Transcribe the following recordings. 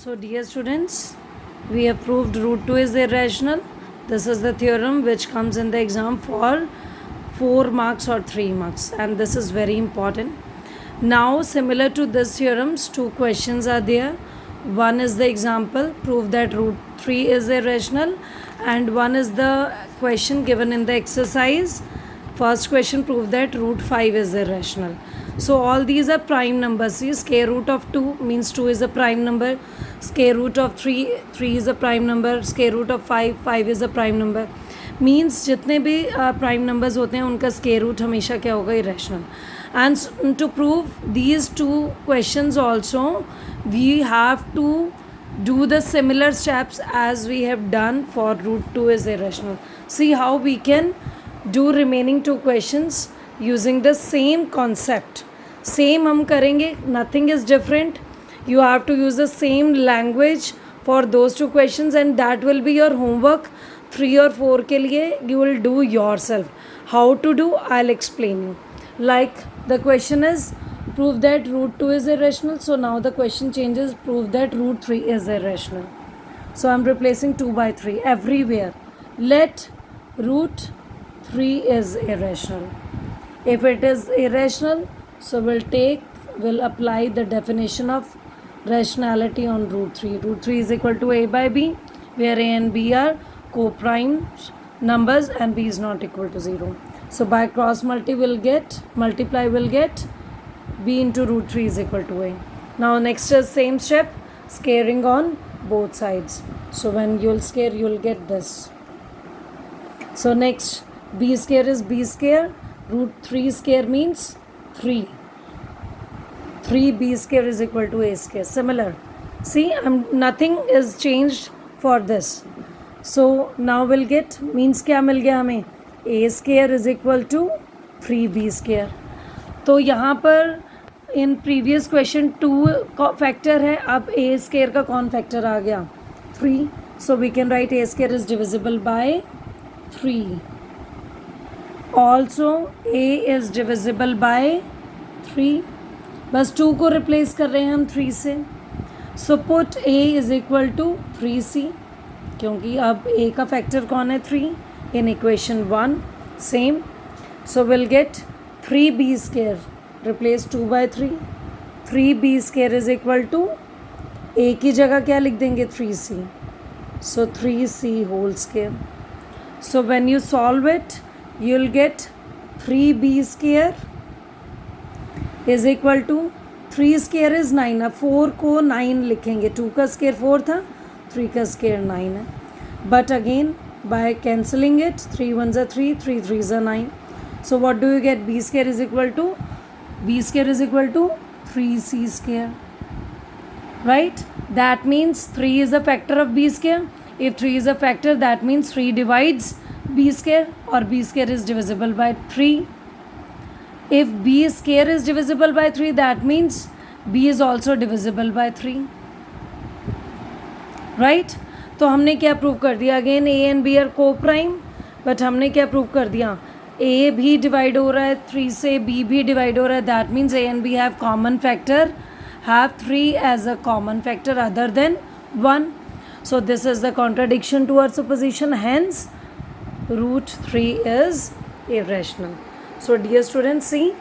So dear students, we have proved root 2 is irrational. This is the theorem which comes in the exam for 4 marks or 3 marks, and this is very important. Now similar to this theorems, two questions are there. One is the example, prove that root 3 is irrational, and one is the question given in the exercise. First question, prove that root 5 is irrational. So all these are prime numbers. See, square root of 2 means 2 is a prime number. Square root of 3 is a prime number. Square root of 5 is a prime number. Means जितने भी prime numbers होते हैं उनका square root हमेशा क्या होगा, irrational. And to prove these two questions also, we have to do the similar steps as we have done for root 2 is irrational. See how we can do remaining two questions using the same concept. Same हम करेंगे, nothing is different. You have to use the same language for those two questions, and that will be your homework. 3 or 4 के लिए you will do yourself. How to do, I'll explain you. Like the question is, prove that root 2 is irrational. So now the question changes, prove that root 3 is irrational. So I'm replacing 2 by 3 everywhere. Let root 3 is irrational. If it is irrational, so we'll apply the definition of rationality on root 3. Root 3 is equal to a by b, where a and b are co-prime numbers and b is not equal to 0. So by cross multiply will get b into root 3 is equal to a. Now next is same step, squaring on both sides. So when you'll square, you'll get this. So next, b square is b square. Root 3 square means 3. 3b square is equal to a square. Similar. See, nothing is changed for this. So now we'll get, means क्या मिल गया हमें, a square is equal to 3b square. तो यहाँ पर in previous question 2 factor है, अब a square का कौन factor आ गया, 3. So we can write a square is divisible by 3. Also a is divisible by 3. बस 2 को रिप्लेस कर रहे हैं हम 3 से. So put a is equal to 3c, क्योंकि अब a का फैक्टर कौन है, 3, in equation 1. Same. So will get 3b square, replace 2 by 3. 3b square is equal to a की जगह क्या लिख देंगे, 3c. So 3c whole square. So when you solve it, you will get 3b square is equal to 3 square is 9. अब 4 को 9 लिखेंगे, 2 का square 4 था, 3 का स्क्वायर 9 है. But again by cancelling it, 3 1s are 3, 3 3s are 9. So what do you get, b square is equal to 3c square, right? That means 3 is a factor of b square. If 3 is a factor, that means 3 divides b square, or b square is divisible by 3. If b square is divisible by 3, that means b is also divisible by 3, right? तो हमने क्या prove कर दिया, again a and b are co-prime, but हमने क्या prove कर दिया, a भी डिवाइड हो रहा है 3 से, b भी डिवाइड हो रहा है. That means a and b have common factor, have 3 as a common factor other than 1. So this is the contradiction to our supposition, hence root 3 is irrational. So dear students, see,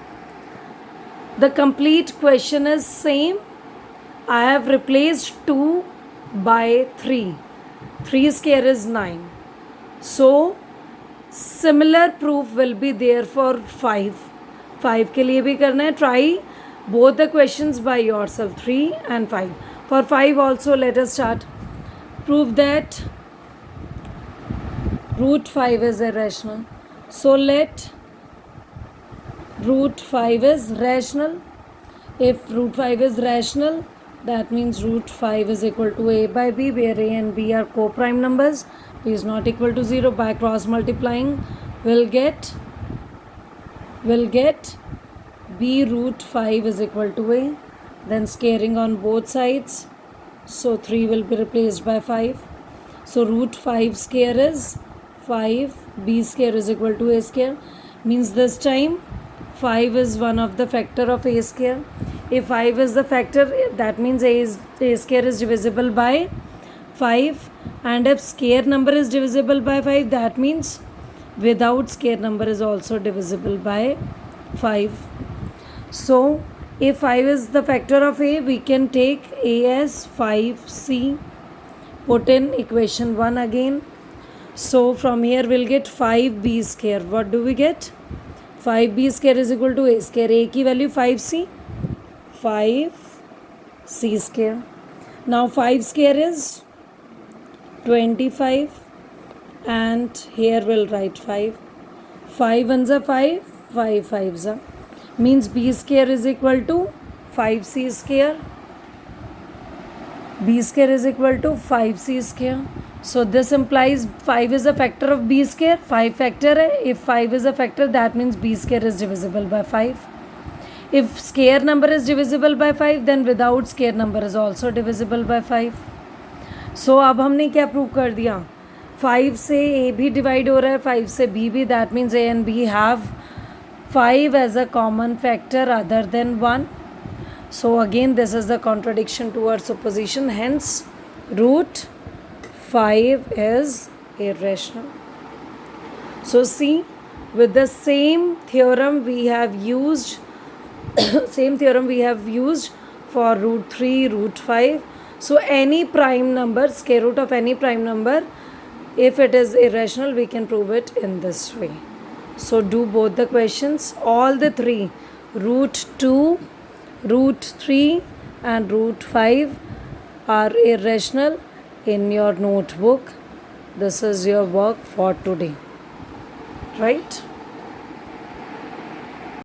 the complete question is same. I have replaced 2 by 3. 3 square is 9. So similar proof will be there for 5. 5 के लिए भी करना है. Try both the questions by yourself, 3 and 5. For 5 also, let us start. Prove that root 5 is irrational. So let root 5 is rational. If root 5 is rational, that means root 5 is equal to a by b, where a and b are co-prime numbers. b is not equal to 0. By cross multiplying, we'll get b root 5 is equal to a. Then squaring on both sides, so 3 will be replaced by 5. So root 5 square is 5, b square is equal to a square. Means this time 5 is one of the factor of a square. If 5 is the factor, that means a square is divisible by 5. And if square number is divisible by 5, that means without square number is also divisible by 5. So if 5 is the factor of a, we can take a as 5c. Put in equation 1 again. So from here we'll get 5b square. What do we get? 5b square is equal to a square. A की value 5c. 5c square. Now 5 square is 25, and here we'll write 5. 5 ones are 5, 5 fives are. Means b square is equal to 5c square. B square is equal to 5c square. So this implies 5 is a factor of b square. 5 factor hai. If 5 is a factor, that means b square is divisible by 5. If square number is divisible by 5, then without square number is also divisible by 5. So अब हमने क्या prove कर दिया? 5 से a भी divide हो रहा है, 5 से b भी. That means a and b have 5 as a common factor other than 1. So again this is the contradiction to our supposition. Hence root 5 is irrational. So see, with the same theorem we have used for root 3, root 5. So any prime number, square root of any prime number, if it is irrational, we can prove it in this way. So do both the questions. All the three, root 2, root 3 and root 5 are irrational in your notebook. This is your work for today, right?